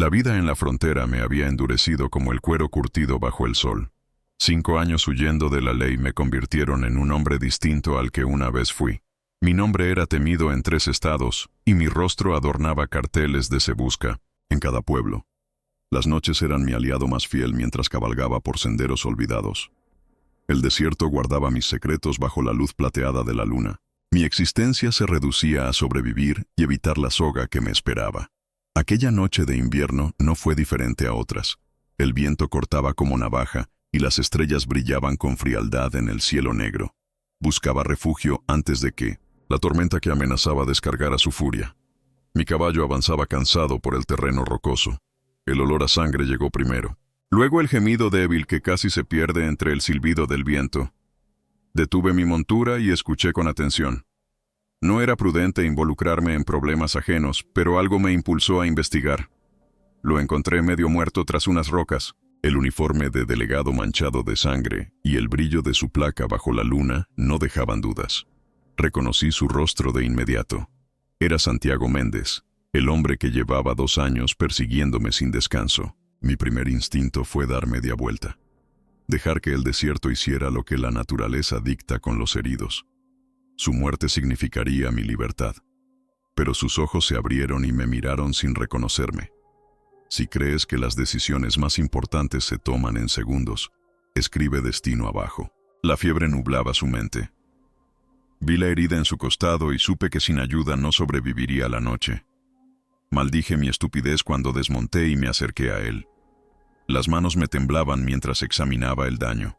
La vida en la frontera me había endurecido como el cuero curtido bajo el sol. 5 años huyendo de la ley me convirtieron en un hombre distinto al que una vez fui. Mi nombre era temido en 3 estados, y mi rostro adornaba carteles de "Se busca" en cada pueblo. Las noches eran mi aliado más fiel mientras cabalgaba por senderos olvidados. El desierto guardaba mis secretos bajo la luz plateada de la luna. Mi existencia se reducía a sobrevivir y evitar la soga que me esperaba. Aquella noche de invierno no fue diferente a otras. El viento cortaba como navaja y las estrellas brillaban con frialdad en el cielo negro. Buscaba refugio antes de que la tormenta que amenazaba descargara su furia. Mi caballo avanzaba cansado por el terreno rocoso. El olor a sangre llegó primero. Luego el gemido débil que casi se pierde entre el silbido del viento. Detuve mi montura y escuché con atención. No era prudente involucrarme en problemas ajenos, pero algo me impulsó a investigar. Lo encontré medio muerto tras unas rocas. El uniforme de delegado manchado de sangre y el brillo de su placa bajo la luna no dejaban dudas. Reconocí su rostro de inmediato. Era Santiago Méndez, el hombre que llevaba 2 años persiguiéndome sin descanso. Mi primer instinto fue dar media vuelta. Dejar que el desierto hiciera lo que la naturaleza dicta con los heridos. Su muerte significaría mi libertad. Pero sus ojos se abrieron y me miraron sin reconocerme. Si crees que las decisiones más importantes se toman en segundos, escribe destino abajo. La fiebre nublaba su mente. Vi la herida en su costado y supe que sin ayuda no sobreviviría a la noche. Maldije mi estupidez cuando desmonté y me acerqué a él. Las manos me temblaban mientras examinaba el daño.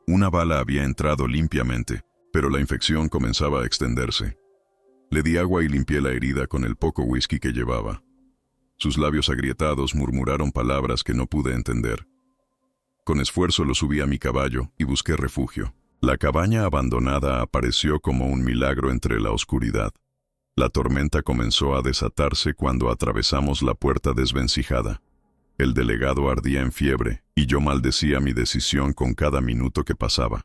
Una bala había entrado limpiamente, pero la infección comenzaba a extenderse. Le di agua y limpié la herida con el poco whisky que llevaba. Sus labios agrietados murmuraron palabras que no pude entender. Con esfuerzo lo subí a mi caballo y busqué refugio. La cabaña abandonada apareció como un milagro entre la oscuridad. La tormenta comenzó a desatarse cuando atravesamos la puerta desvencijada. El delegado ardía en fiebre y yo maldecía mi decisión con cada minuto que pasaba.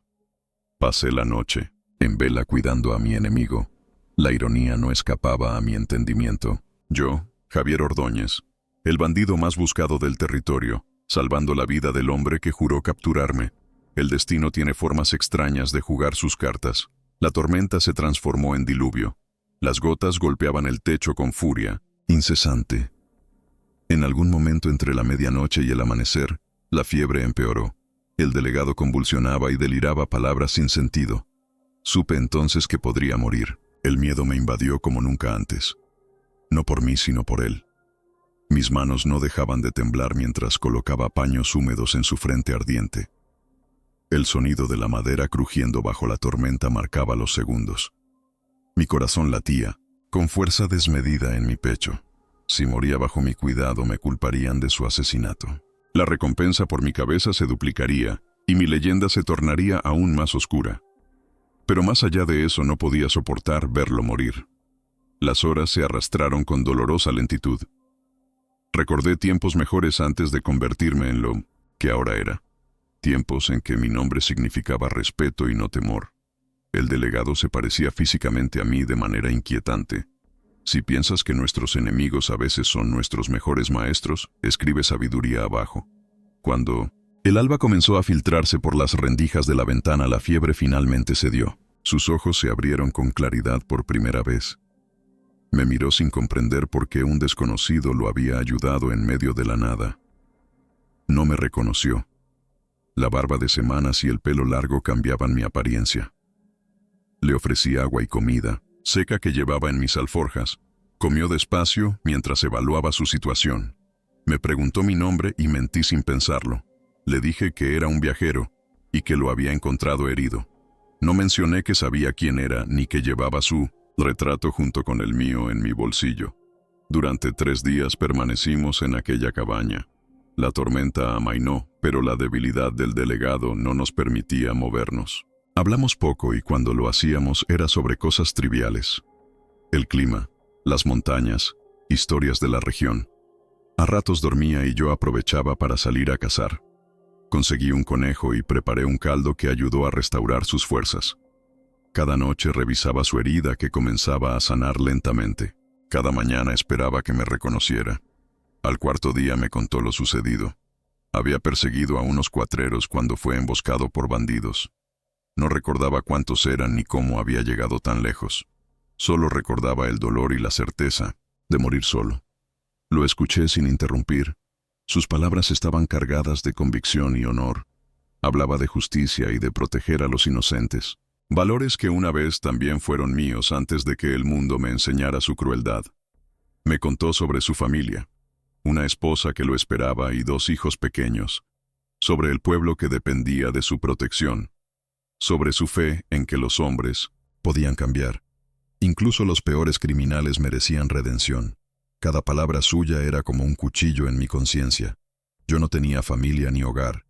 Pasé la noche en vela cuidando a mi enemigo. La ironía no escapaba a mi entendimiento. Yo, Javier Ordóñez, el bandido más buscado del territorio, salvando la vida del hombre que juró capturarme. El destino tiene formas extrañas de jugar sus cartas. La tormenta se transformó en diluvio. Las gotas golpeaban el techo con furia, incesante. En algún momento entre la medianoche y el amanecer, la fiebre empeoró. El delegado convulsionaba y deliraba palabras sin sentido. Supe entonces que podría morir. El miedo me invadió como nunca antes. No por mí, sino por él. Mis manos no dejaban de temblar mientras colocaba paños húmedos en su frente ardiente. El sonido de la madera crujiendo bajo la tormenta marcaba los segundos. Mi corazón latía, con fuerza desmedida en mi pecho. Si moría bajo mi cuidado, me culparían de su asesinato. La recompensa por mi cabeza se duplicaría, y mi leyenda se tornaría aún más oscura. Pero más allá de eso no podía soportar verlo morir. Las horas se arrastraron con dolorosa lentitud. Recordé tiempos mejores antes de convertirme en lo que ahora era. Tiempos en que mi nombre significaba respeto y no temor. El delegado se parecía físicamente a mí de manera inquietante. Si piensas que nuestros enemigos a veces son nuestros mejores maestros, escribe sabiduría abajo. Cuando el alba comenzó a filtrarse por las rendijas de la ventana, la fiebre finalmente cedió. Sus ojos se abrieron con claridad por primera vez. Me miró sin comprender por qué un desconocido lo había ayudado en medio de la nada. No me reconoció. La barba de semanas y el pelo largo cambiaban mi apariencia. Le ofrecí agua y comida, seca que llevaba en mis alforjas. Comió despacio mientras evaluaba su situación. Me preguntó mi nombre y mentí sin pensarlo. Le dije que era un viajero y que lo había encontrado herido. No mencioné que sabía quién era ni que llevaba su retrato junto con el mío en mi bolsillo. Durante 3 días permanecimos en aquella cabaña. La tormenta amainó, pero la debilidad del delegado no nos permitía movernos. Hablamos poco y cuando lo hacíamos era sobre cosas triviales. El clima, las montañas, historias de la región. A ratos dormía y yo aprovechaba para salir a cazar. Conseguí un conejo y preparé un caldo que ayudó a restaurar sus fuerzas. Cada noche revisaba su herida que comenzaba a sanar lentamente. Cada mañana esperaba que me reconociera. Al cuarto día me contó lo sucedido. Había perseguido a unos cuatreros cuando fue emboscado por bandidos. No recordaba cuántos eran ni cómo había llegado tan lejos. Solo recordaba el dolor y la certeza de morir solo. Lo escuché sin interrumpir. Sus palabras estaban cargadas de convicción y honor. Hablaba de justicia y de proteger a los inocentes. Valores que una vez también fueron míos antes de que el mundo me enseñara su crueldad. Me contó sobre su familia, una esposa que lo esperaba y 2 hijos pequeños, sobre el pueblo que dependía de su protección, sobre su fe en que los hombres podían cambiar. Incluso los peores criminales merecían redención. Cada palabra suya era como un cuchillo en mi conciencia. Yo no tenía familia ni hogar.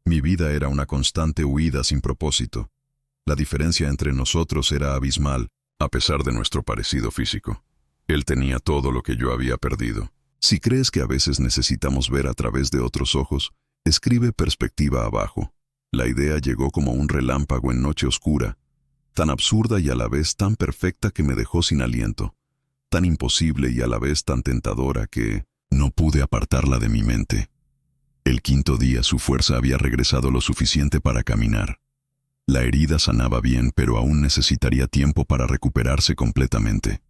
Mi vida era una constante huida sin propósito. La diferencia entre nosotros era abismal, a pesar de nuestro parecido físico. Él tenía todo lo que yo había perdido. Si crees que a veces necesitamos ver a través de otros ojos, escribe perspectiva abajo. La idea llegó como un relámpago en noche oscura, tan absurda y a la vez tan perfecta que me dejó sin aliento, tan imposible y a la vez tan tentadora que no pude apartarla de mi mente. El quinto día su fuerza había regresado lo suficiente para caminar. La herida sanaba bien, pero aún necesitaría tiempo para recuperarse completamente.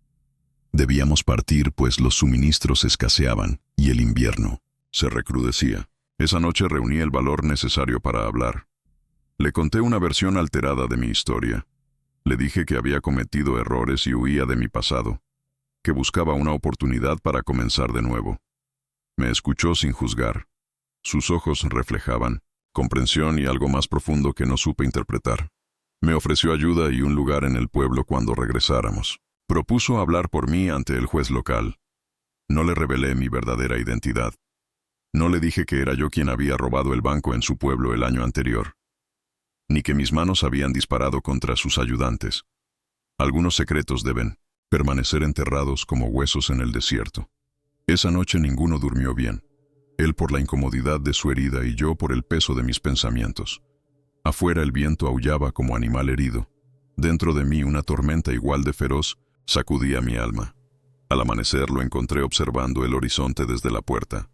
Debíamos partir, pues los suministros escaseaban y el invierno se recrudecía. Esa noche reuní el valor necesario para hablar. Le conté una versión alterada de mi historia. Le dije que había cometido errores y huía de mi pasado, que buscaba una oportunidad para comenzar de nuevo. Me escuchó sin juzgar. Sus ojos reflejaban comprensión y algo más profundo que no supe interpretar. Me ofreció ayuda y un lugar en el pueblo cuando regresáramos. Propuso hablar por mí ante el juez local. No le revelé mi verdadera identidad. No le dije que era yo quien había robado el banco en su pueblo el año anterior, ni que mis manos habían disparado contra sus ayudantes. Algunos secretos deben permanecer enterrados como huesos en el desierto. Esa noche ninguno durmió bien. Él por la incomodidad de su herida y yo por el peso de mis pensamientos. Afuera el viento aullaba como animal herido. Dentro de mí una tormenta igual de feroz sacudía mi alma. Al amanecer lo encontré observando el horizonte desde la puerta.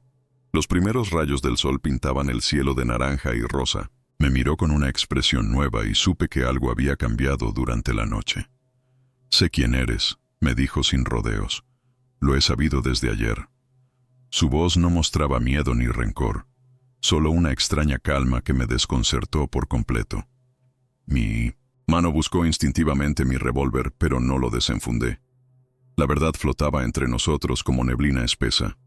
Los primeros rayos del sol pintaban el cielo de naranja y rosa. Me miró con una expresión nueva y supe que algo había cambiado durante la noche. «Sé quién eres», me dijo sin rodeos. «Lo he sabido desde ayer». Su voz no mostraba miedo ni rencor, solo una extraña calma que me desconcertó por completo. Mi mano buscó instintivamente mi revólver, pero no lo desenfundé. La verdad flotaba entre nosotros como neblina espesa.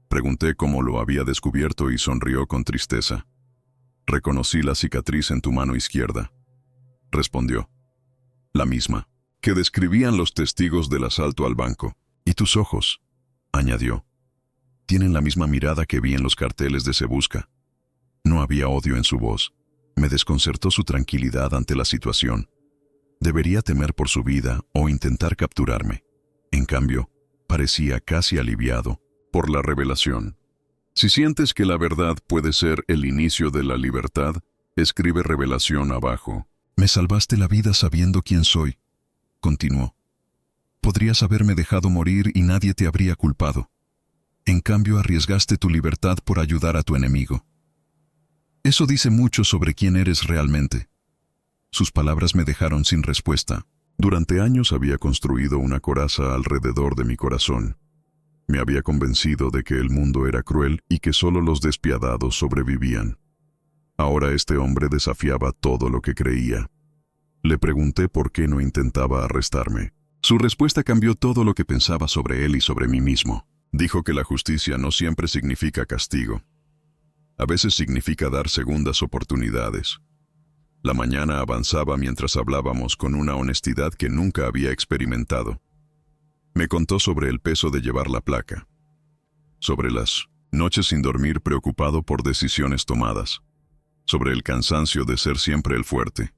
Pregunté cómo lo había descubierto y sonrió con tristeza. «Reconocí la cicatriz en tu mano izquierda», respondió. «La misma que describían los testigos del asalto al banco. Y tus ojos», añadió. «Tienen la misma mirada que vi en los carteles de Se Busca». No había odio en su voz. Me desconcertó su tranquilidad ante la situación. Debería temer por su vida o intentar capturarme. En cambio, parecía casi aliviado por la revelación. Si sientes que la verdad puede ser el inicio de la libertad, escribe revelación abajo. «Me salvaste la vida sabiendo quién soy», continuó. «Podrías haberme dejado morir y nadie te habría culpado. En cambio, arriesgaste tu libertad por ayudar a tu enemigo. Eso dice mucho sobre quién eres realmente». Sus palabras me dejaron sin respuesta. Durante años había construido una coraza alrededor de mi corazón. Me había convencido de que el mundo era cruel y que solo los despiadados sobrevivían. Ahora este hombre desafiaba todo lo que creía. Le pregunté por qué no intentaba arrestarme. Su respuesta cambió todo lo que pensaba sobre él y sobre mí mismo. Dijo que la justicia no siempre significa castigo. A veces significa dar segundas oportunidades. La mañana avanzaba mientras hablábamos con una honestidad que nunca había experimentado. Me contó sobre el peso de llevar la placa, sobre las noches sin dormir preocupado por decisiones tomadas, sobre el cansancio de ser siempre el fuerte.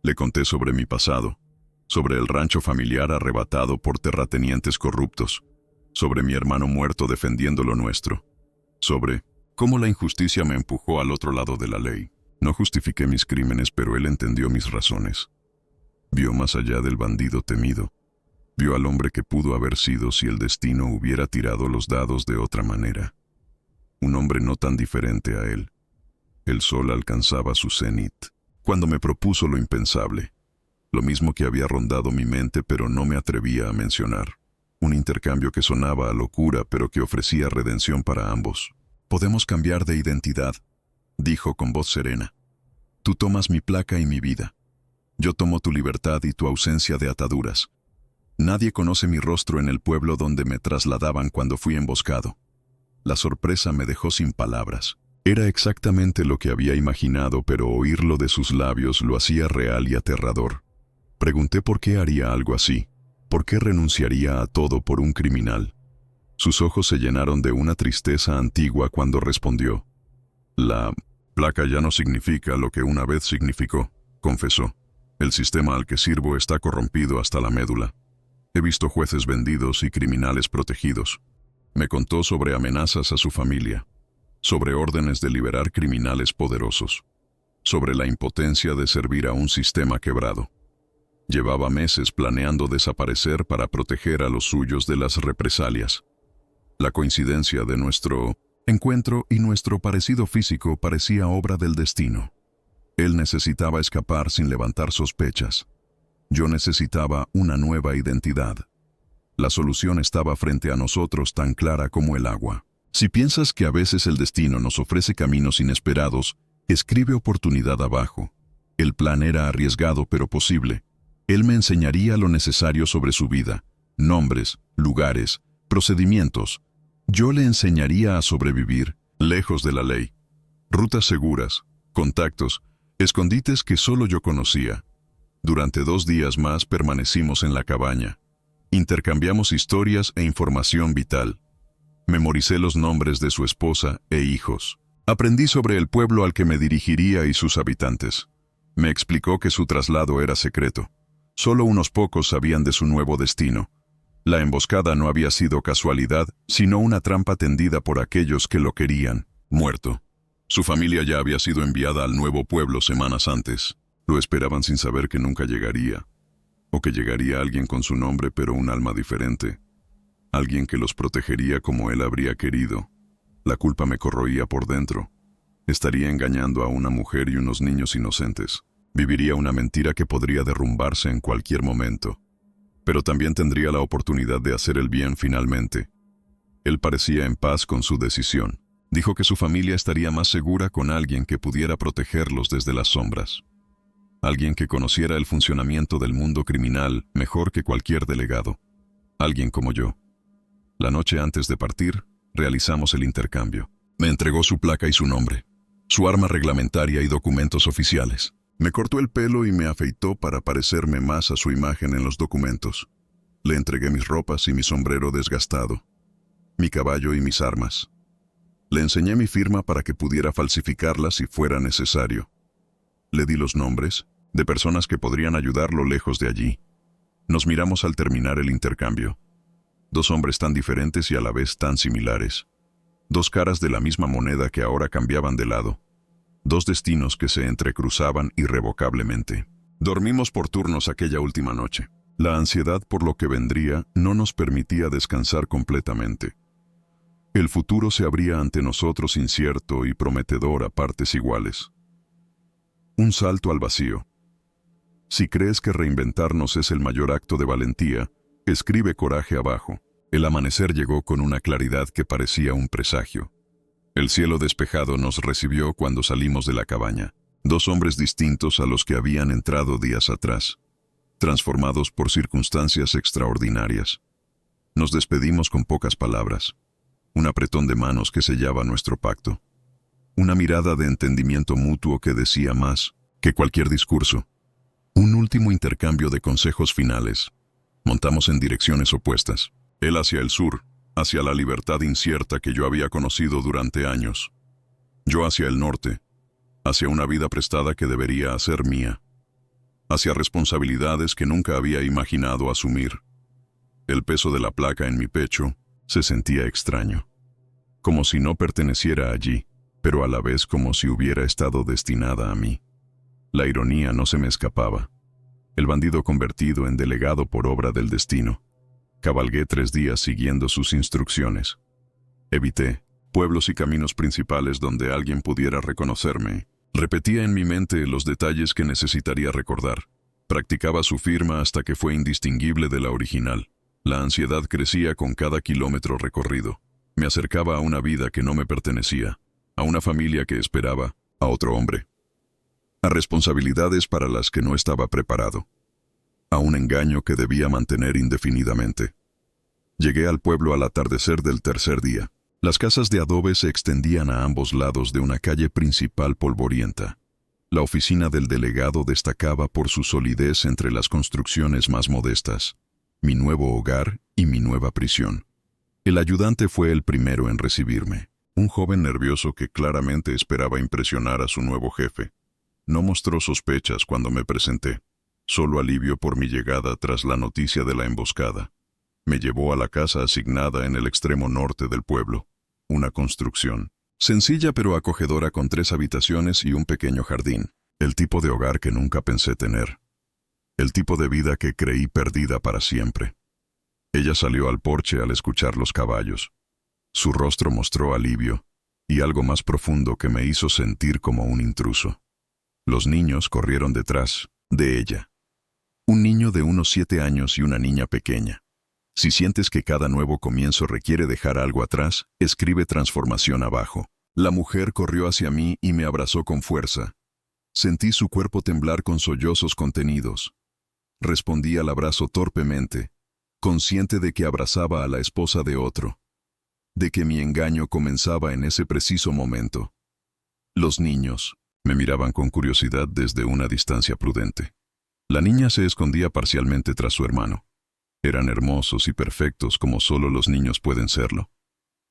Le conté sobre mi pasado, sobre el rancho familiar arrebatado por terratenientes corruptos, sobre mi hermano muerto defendiendo lo nuestro, sobre cómo la injusticia me empujó al otro lado de la ley. No justifiqué mis crímenes, pero él entendió mis razones. Vio más allá del bandido temido. Vio al hombre que pudo haber sido si el destino hubiera tirado los dados de otra manera. un hombre no tan diferente a él. El sol alcanzaba su cenit, cuando me propuso lo impensable, lo mismo que había rondado mi mente pero no me atrevía a mencionar. Un intercambio que sonaba a locura pero que ofrecía redención para ambos. «Podemos cambiar de identidad», dijo con voz serena. «Tú tomas mi placa y mi vida. Yo tomo tu libertad y tu ausencia de ataduras. Nadie conoce mi rostro en el pueblo donde me trasladaban cuando fui emboscado». La sorpresa me dejó sin palabras. Era exactamente lo que había imaginado, pero oírlo de sus labios lo hacía real y aterrador. Pregunté por qué haría algo así. ¿Por qué renunciaría a todo por un criminal? Sus ojos se llenaron de una tristeza antigua cuando respondió. «La placa ya no significa lo que una vez significó», confesó. «El sistema al que sirvo está corrompido hasta la médula. He visto jueces vendidos y criminales protegidos». Me contó sobre amenazas a su familia, sobre órdenes de liberar criminales poderosos, sobre la impotencia de servir a un sistema quebrado. Llevaba meses planeando desaparecer para proteger a los suyos de las represalias. La coincidencia de nuestro encuentro y nuestro parecido físico parecía obra del destino. Él necesitaba escapar sin levantar sospechas. Yo necesitaba una nueva identidad. La solución estaba frente a nosotros tan clara como el agua. Si piensas que a veces el destino nos ofrece caminos inesperados, escribe oportunidad abajo. El plan era arriesgado pero posible. Él me enseñaría lo necesario sobre su vida, nombres, lugares, procedimientos. Yo le enseñaría a sobrevivir, lejos de la ley. Rutas seguras, contactos, escondites que solo yo conocía. Durante 2 días más permanecimos en la cabaña. Intercambiamos historias e información vital. Memoricé los nombres de su esposa e hijos. Aprendí sobre el pueblo al que me dirigiría y sus habitantes. Me explicó que su traslado era secreto. Solo unos pocos sabían de su nuevo destino. La emboscada no había sido casualidad, sino una trampa tendida por aquellos que lo querían, muerto. Su familia ya había sido enviada al nuevo pueblo semanas antes. Lo esperaban sin saber que nunca llegaría. O que llegaría alguien con su nombre pero un alma diferente. Alguien que los protegería como él habría querido. La culpa me corroía por dentro. Estaría engañando a una mujer y unos niños inocentes. Viviría una mentira que podría derrumbarse en cualquier momento. Pero también tendría la oportunidad de hacer el bien finalmente. Él parecía en paz con su decisión. Dijo que su familia estaría más segura con alguien que pudiera protegerlos desde las sombras. Alguien que conociera el funcionamiento del mundo criminal mejor que cualquier delegado. Alguien como yo. La noche antes de partir, realizamos el intercambio. Me entregó su placa y su nombre, su arma reglamentaria y documentos oficiales. Me cortó el pelo y me afeitó para parecerme más a su imagen en los documentos. Le entregué mis ropas y mi sombrero desgastado, mi caballo y mis armas. Le enseñé mi firma para que pudiera falsificarla si fuera necesario. Le di los nombres de personas que podrían ayudarlo lejos de allí. Nos miramos al terminar el intercambio. 2 hombres tan diferentes y a la vez tan similares. 2 caras de la misma moneda que ahora cambiaban de lado. 2 destinos que se entrecruzaban irrevocablemente. Dormimos por turnos aquella última noche. La ansiedad por lo que vendría no nos permitía descansar completamente. El futuro se abría ante nosotros incierto y prometedor a partes iguales. Un salto al vacío. Si crees que reinventarnos es el mayor acto de valentía, escribe coraje abajo. El amanecer llegó con una claridad que parecía un presagio. El cielo despejado nos recibió cuando salimos de la cabaña. 2 hombres distintos a los que habían entrado días atrás, transformados por circunstancias extraordinarias. Nos despedimos con pocas palabras. Un apretón de manos que sellaba nuestro pacto. Una mirada de entendimiento mutuo que decía más que cualquier discurso. Un último intercambio de consejos finales. Montamos en direcciones opuestas. Él hacia el sur, hacia la libertad incierta que yo había conocido durante años. Yo hacia el norte, hacia una vida prestada que debería ser mía. Hacia responsabilidades que nunca había imaginado asumir. El peso de la placa en mi pecho se sentía extraño. Como si no perteneciera allí, pero a la vez como si hubiera estado destinada a mí. La ironía no se me escapaba. El bandido convertido en delegado por obra del destino. Cabalgué 3 días siguiendo sus instrucciones. Evité, pueblos y caminos principales donde alguien pudiera reconocerme. Repetía en mi mente los detalles que necesitaría recordar. Practicaba su firma hasta que fue indistinguible de la original. La ansiedad crecía con cada kilómetro recorrido. Me acercaba a una vida que no me pertenecía, a una familia que esperaba, a otro hombre, a responsabilidades para las que no estaba preparado, a un engaño que debía mantener indefinidamente. Llegué al pueblo al atardecer del tercer día. Las casas de adobe se extendían a ambos lados de una calle principal polvorienta. La oficina del delegado destacaba por su solidez entre las construcciones más modestas, mi nuevo hogar y mi nueva prisión. El ayudante fue el primero en recibirme, un joven nervioso que claramente esperaba impresionar a su nuevo jefe. No mostró sospechas cuando me presenté, solo alivio por mi llegada tras la noticia de la emboscada. Me llevó a la casa asignada en el extremo norte del pueblo, una construcción sencilla pero acogedora con 3 habitaciones y un pequeño jardín, el tipo de hogar que nunca pensé tener, el tipo de vida que creí perdida para siempre. Ella salió al porche al escuchar los caballos. Su rostro mostró alivio y algo más profundo que me hizo sentir como un intruso. Los niños corrieron detrás de ella. Un niño de unos 7 años y una niña pequeña. Si sientes que cada nuevo comienzo requiere dejar algo atrás, escribe transformación abajo. La mujer corrió hacia mí y me abrazó con fuerza. Sentí su cuerpo temblar con sollozos contenidos. Respondí al abrazo torpemente, consciente de que abrazaba a la esposa de otro, de que mi engaño comenzaba en ese preciso momento. Los niños me miraban con curiosidad desde una distancia prudente. La niña se escondía parcialmente tras su hermano. Eran hermosos y perfectos como solo los niños pueden serlo.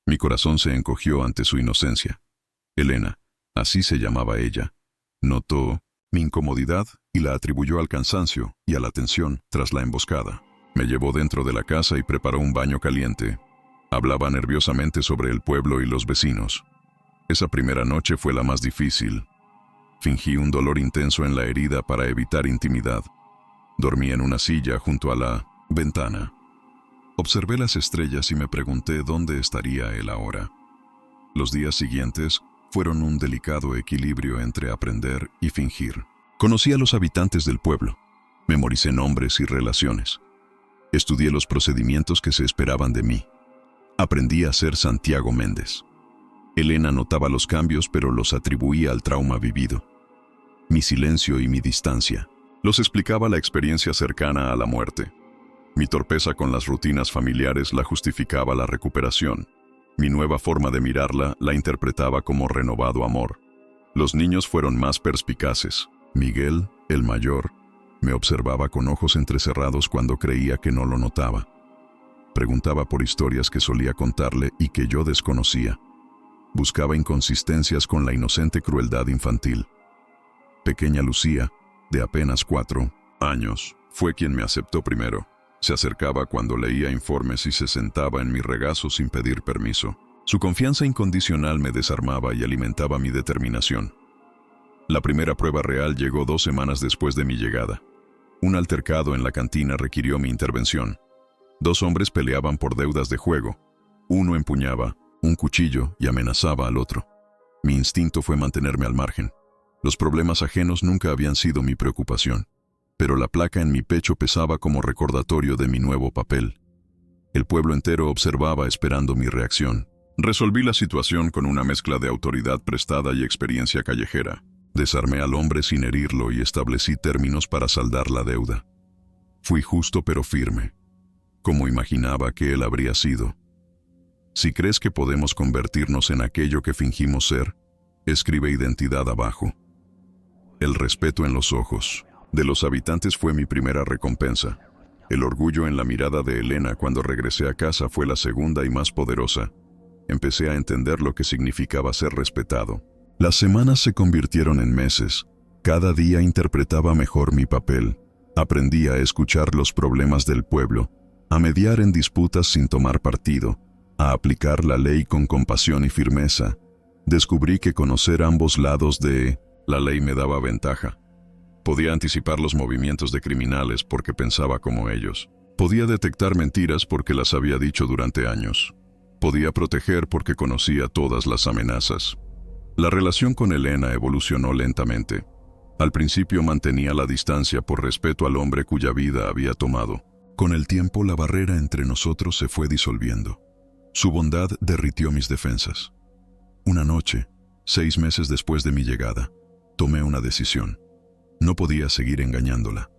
Mi corazón se encogió ante su inocencia. Elena, así se llamaba ella, notó mi incomodidad y la atribuyó al cansancio y a la tensión tras la emboscada. Me llevó dentro de la casa y preparó un baño caliente. Hablaba nerviosamente sobre el pueblo y los vecinos. Esa primera noche fue la más difícil. Fingí un dolor intenso en la herida para evitar intimidad. Dormí en una silla junto a la ventana. Observé las estrellas y me pregunté dónde estaría él ahora. Los días siguientes fueron un delicado equilibrio entre aprender y fingir. Conocí a los habitantes del pueblo. Memoricé nombres y relaciones. Estudié los procedimientos que se esperaban de mí. Aprendí a ser Santiago Méndez. Elena notaba los cambios, pero los atribuía al trauma vivido. Mi silencio y mi distancia los explicaba la experiencia cercana a la muerte. Mi torpeza con las rutinas familiares la justificaba la recuperación. Mi nueva forma de mirarla la interpretaba como renovado amor. Los niños fueron más perspicaces. Miguel, el mayor, me observaba con ojos entrecerrados cuando creía que no lo notaba. Preguntaba por historias que solía contarle y que yo desconocía. Buscaba inconsistencias con la inocente crueldad infantil. Pequeña Lucía, de apenas 4 años, fue quien me aceptó primero. Se acercaba cuando leía informes y se sentaba en mi regazo sin pedir permiso. Su confianza incondicional me desarmaba y alimentaba mi determinación. La primera prueba real llegó 2 semanas después de mi llegada. Un altercado en la cantina requirió mi intervención. 2 hombres peleaban por deudas de juego. Uno empuñaba un cuchillo y amenazaba al otro. Mi instinto fue mantenerme al margen. Los problemas ajenos nunca habían sido mi preocupación, pero la placa en mi pecho pesaba como recordatorio de mi nuevo papel. El pueblo entero observaba esperando mi reacción. Resolví la situación con una mezcla de autoridad prestada y experiencia callejera. Desarmé al hombre sin herirlo y establecí términos para saldar la deuda. Fui justo pero firme, como imaginaba que él habría sido. Si crees que podemos convertirnos en aquello que fingimos ser, escribe identidad abajo. El respeto en los ojos de los habitantes fue mi primera recompensa. El orgullo en la mirada de Elena cuando regresé a casa fue la segunda y más poderosa. Empecé a entender lo que significaba ser respetado. Las semanas se convirtieron en meses. Cada día interpretaba mejor mi papel. Aprendí a escuchar los problemas del pueblo, a mediar en disputas sin tomar partido, a aplicar la ley con compasión y firmeza. Descubrí que conocer ambos lados de la ley me daba ventaja. Podía anticipar los movimientos de criminales porque pensaba como ellos. Podía detectar mentiras porque las había dicho durante años. Podía proteger porque conocía todas las amenazas. La relación con Elena evolucionó lentamente. Al principio mantenía la distancia por respeto al hombre cuya vida había tomado. Con el tiempo, la barrera entre nosotros se fue disolviendo. Su bondad derritió mis defensas. Una noche, 6 meses después de mi llegada, tomé una decisión. No podía seguir engañándola.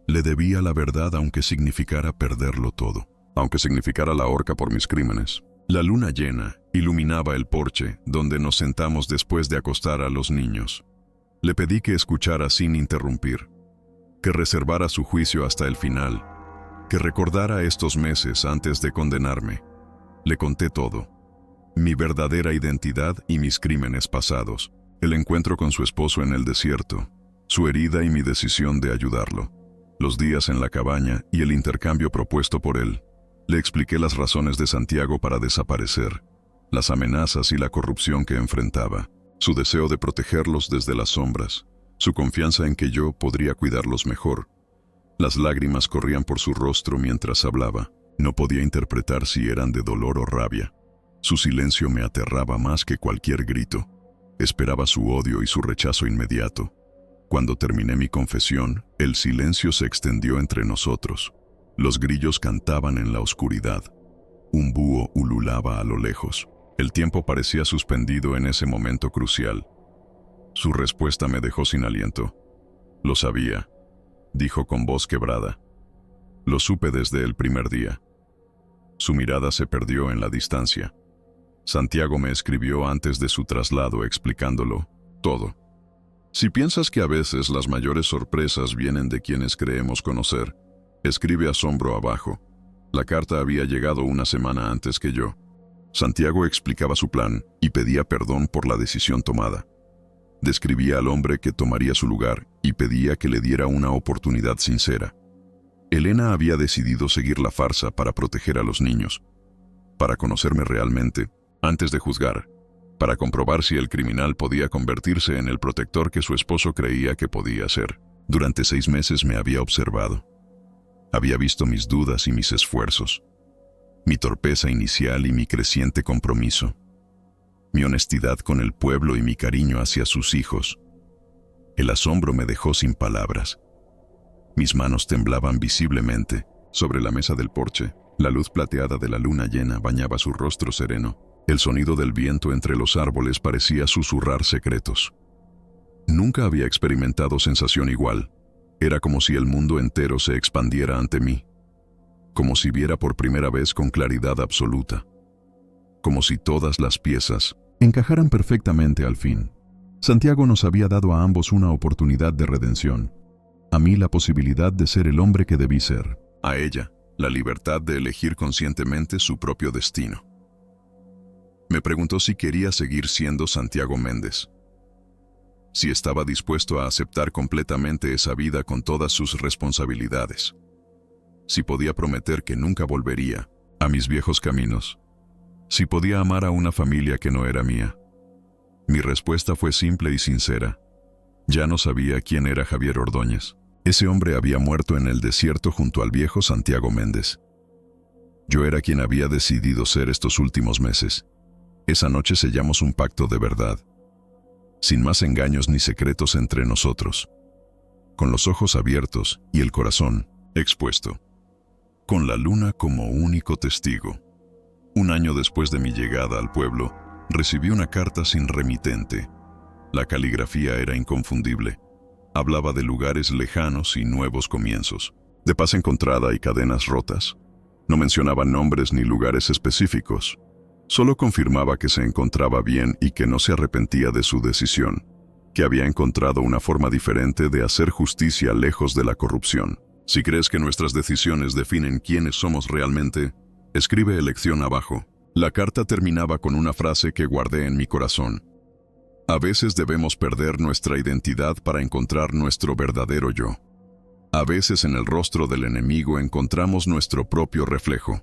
Le debía la verdad aunque significara perderlo todo, aunque significara la horca por mis crímenes. La luna llena iluminaba el porche donde nos sentamos después de acostar a los niños. Le pedí que escuchara sin interrumpir, que reservara su juicio hasta el final, que recordara estos meses antes de condenarme. Le conté todo, mi verdadera identidad y mis crímenes pasados, el encuentro con su esposo en el desierto, su herida y mi decisión de ayudarlo, los días en la cabaña y el intercambio propuesto por él. Le expliqué las razones de Santiago para desaparecer, las amenazas y la corrupción que enfrentaba, su deseo de protegerlos desde las sombras, su confianza en que yo podría cuidarlos mejor. Las lágrimas corrían por su rostro mientras hablaba. No podía interpretar si eran de dolor o rabia. Su silencio me aterraba más que cualquier grito. Esperaba su odio y su rechazo inmediato. Cuando terminé mi confesión, el silencio se extendió entre nosotros. Los grillos cantaban en la oscuridad. Un búho ululaba a lo lejos. El tiempo parecía suspendido en ese momento crucial. Su respuesta me dejó sin aliento. Lo sabía, dijo con voz quebrada. Lo supe desde el primer día. Su mirada se perdió en la distancia. Santiago me escribió antes de su traslado explicándolo todo. Si piensas que a veces las mayores sorpresas vienen de quienes creemos conocer, escribe asombro abajo. La carta había llegado una semana antes que yo. Santiago explicaba su plan y pedía perdón por la decisión tomada. Describía al hombre que tomaría su lugar y pedía que le diera una oportunidad sincera. Elena había decidido seguir la farsa para proteger a los niños, para conocerme realmente, antes de juzgar, para comprobar si el criminal podía convertirse en el protector que su esposo creía que podía ser. Durante 6 meses me había observado. Había visto mis dudas y mis esfuerzos, mi torpeza inicial y mi creciente compromiso, mi honestidad con el pueblo y mi cariño hacia sus hijos. El asombro me dejó sin palabras. Mis manos temblaban visiblemente. Sobre la mesa del porche, la luz plateada de la luna llena bañaba su rostro sereno. El sonido del viento entre los árboles parecía susurrar secretos. Nunca había experimentado sensación igual. Era como si el mundo entero se expandiera ante mí. Como si viera por primera vez con claridad absoluta. Como si todas las piezas encajaran perfectamente al fin. Santiago nos había dado a ambos una oportunidad de redención. A mí la posibilidad de ser el hombre que debí ser. A ella, la libertad de elegir conscientemente su propio destino. Me preguntó si quería seguir siendo Santiago Méndez. Si estaba dispuesto a aceptar completamente esa vida con todas sus responsabilidades. Si podía prometer que nunca volvería a mis viejos caminos. Si podía amar a una familia que no era mía. Mi respuesta fue simple y sincera. Ya no sabía quién era Javier Ordóñez. Ese hombre había muerto en el desierto junto al viejo Santiago Méndez. Yo era quien había decidido ser estos últimos meses. Esa noche sellamos un pacto de verdad. Sin más engaños ni secretos entre nosotros. Con los ojos abiertos y el corazón expuesto. Con la luna como único testigo. Un año después de mi llegada al pueblo, recibí una carta sin remitente. La caligrafía era inconfundible. Hablaba de lugares lejanos y nuevos comienzos, de paz encontrada y cadenas rotas. No mencionaba nombres ni lugares específicos. Solo confirmaba que se encontraba bien y que no se arrepentía de su decisión, que había encontrado una forma diferente de hacer justicia lejos de la corrupción. Si crees que nuestras decisiones definen quiénes somos realmente, escribe elección abajo. La carta terminaba con una frase que guardé en mi corazón. A veces debemos perder nuestra identidad para encontrar nuestro verdadero yo. A veces en el rostro del enemigo encontramos nuestro propio reflejo.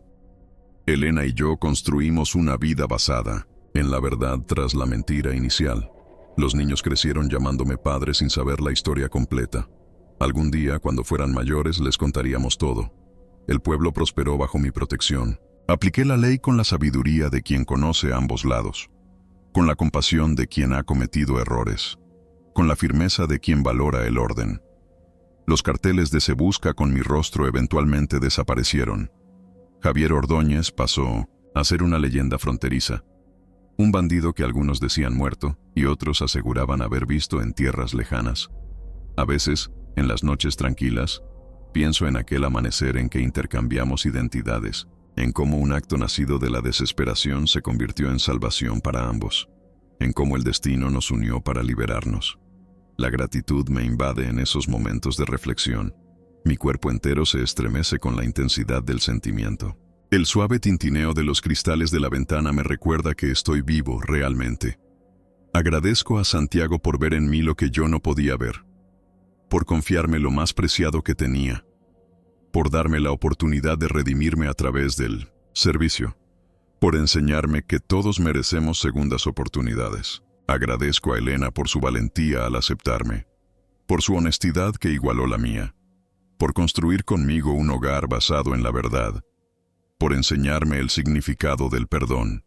Elena y yo construimos una vida basada en la verdad tras la mentira inicial. Los niños crecieron llamándome padre sin saber la historia completa. Algún día, cuando fueran mayores, les contaríamos todo. El pueblo prosperó bajo mi protección. Apliqué la ley con la sabiduría de quien conoce ambos lados, con la compasión de quien ha cometido errores, con la firmeza de quien valora el orden. Los carteles de Se Busca con mi rostro eventualmente desaparecieron. Javier Ordóñez pasó a ser una leyenda fronteriza, un bandido que algunos decían muerto y otros aseguraban haber visto en tierras lejanas. A veces, en las noches tranquilas, pienso en aquel amanecer en que intercambiamos identidades, en cómo un acto nacido de la desesperación se convirtió en salvación para ambos, en cómo el destino nos unió para liberarnos. La gratitud me invade en esos momentos de reflexión. Mi cuerpo entero se estremece con la intensidad del sentimiento. El suave tintineo de los cristales de la ventana me recuerda que estoy vivo realmente. Agradezco a Santiago por ver en mí lo que yo no podía ver, por confiarme lo más preciado que tenía, por darme la oportunidad de redimirme a través del servicio, por enseñarme que todos merecemos segundas oportunidades. Agradezco a Elena por su valentía al aceptarme, por su honestidad que igualó la mía, por construir conmigo un hogar basado en la verdad, por enseñarme el significado del perdón.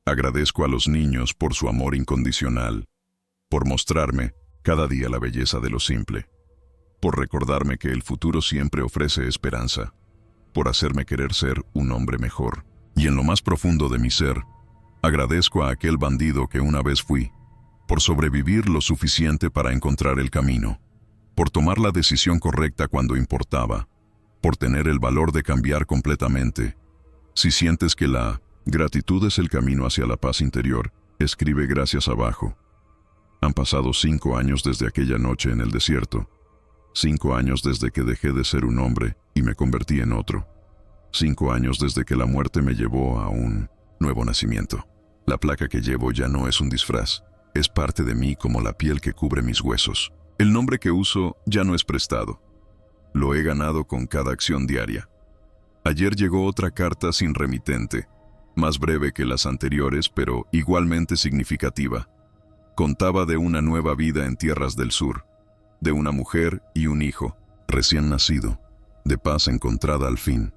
Agradezco a los niños por su amor incondicional, por mostrarme cada día la belleza de lo simple, por recordarme que el futuro siempre ofrece esperanza, por hacerme querer ser un hombre mejor. Y en lo más profundo de mi ser, agradezco a aquel bandido que una vez fui, por sobrevivir lo suficiente para encontrar el camino, por tomar la decisión correcta cuando importaba, por tener el valor de cambiar completamente. Si sientes que la gratitud es el camino hacia la paz interior, escribe gracias abajo. Han pasado 5 años desde aquella noche en el desierto. 5 años desde que dejé de ser un hombre y me convertí en otro. 5 años desde que la muerte me llevó a un nuevo nacimiento. La placa que llevo ya no es un disfraz, es parte de mí como la piel que cubre mis huesos. El nombre que uso ya no es prestado. Lo he ganado con cada acción diaria. Ayer llegó otra carta sin remitente, más breve que las anteriores, pero igualmente significativa. Contaba de una nueva vida en tierras del sur, de una mujer y un hijo, recién nacido, de paz encontrada al fin.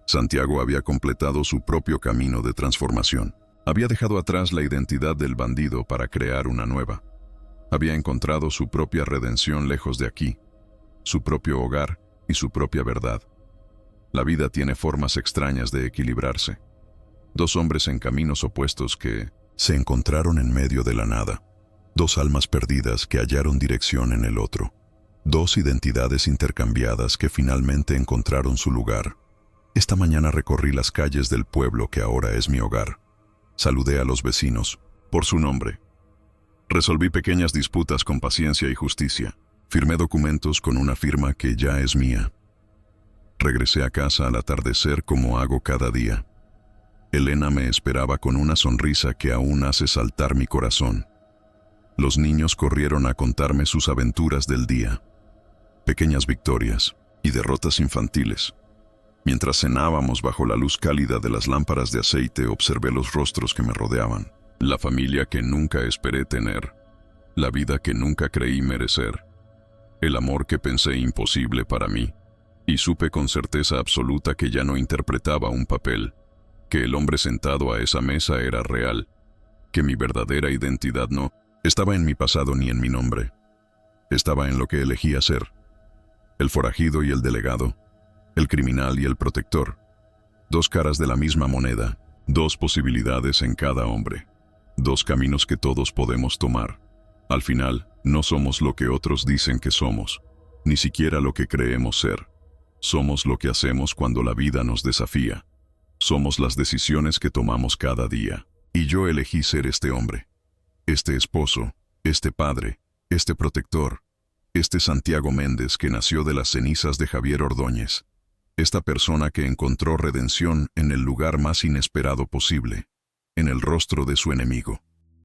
Santiago había completado su propio camino de transformación. Había dejado atrás la identidad del bandido para crear una nueva. Había encontrado su propia redención lejos de aquí, su propio hogar y su propia verdad. La vida tiene formas extrañas de equilibrarse. 2 hombres en caminos opuestos que se encontraron en medio de la nada. 2 almas perdidas que hallaron dirección en el otro. 2 identidades intercambiadas que finalmente encontraron su lugar. Esta mañana recorrí las calles del pueblo que ahora es mi hogar. Saludé a los vecinos por su nombre. Resolví pequeñas disputas con paciencia y justicia. Firmé documentos con una firma que ya es mía. Regresé a casa al atardecer como hago cada día. Elena me esperaba con una sonrisa que aún hace saltar mi corazón. Los niños corrieron a contarme sus aventuras del día. Pequeñas victorias y derrotas infantiles. Mientras cenábamos bajo la luz cálida de las lámparas de aceite, observé los rostros que me rodeaban. La familia que nunca esperé tener. La vida que nunca creí merecer. El amor que pensé imposible para mí. Y supe con certeza absoluta que ya no interpretaba un papel, que el hombre sentado a esa mesa era real, que mi verdadera identidad no estaba en mi pasado ni en mi nombre. Estaba en lo que elegía ser. El forajido y el delegado, el criminal y el protector. 2 caras de la misma moneda, 2 posibilidades en cada hombre. 2 caminos que todos podemos tomar. Al final, no somos lo que otros dicen que somos, ni siquiera lo que creemos ser. Somos lo que hacemos cuando la vida nos desafía. Somos las decisiones que tomamos cada día. Y yo elegí ser este hombre, este esposo, este padre, este protector, este Santiago Méndez que nació de las cenizas de Javier Ordóñez, esta persona que encontró redención en el lugar más inesperado posible, en el rostro de su enemigo.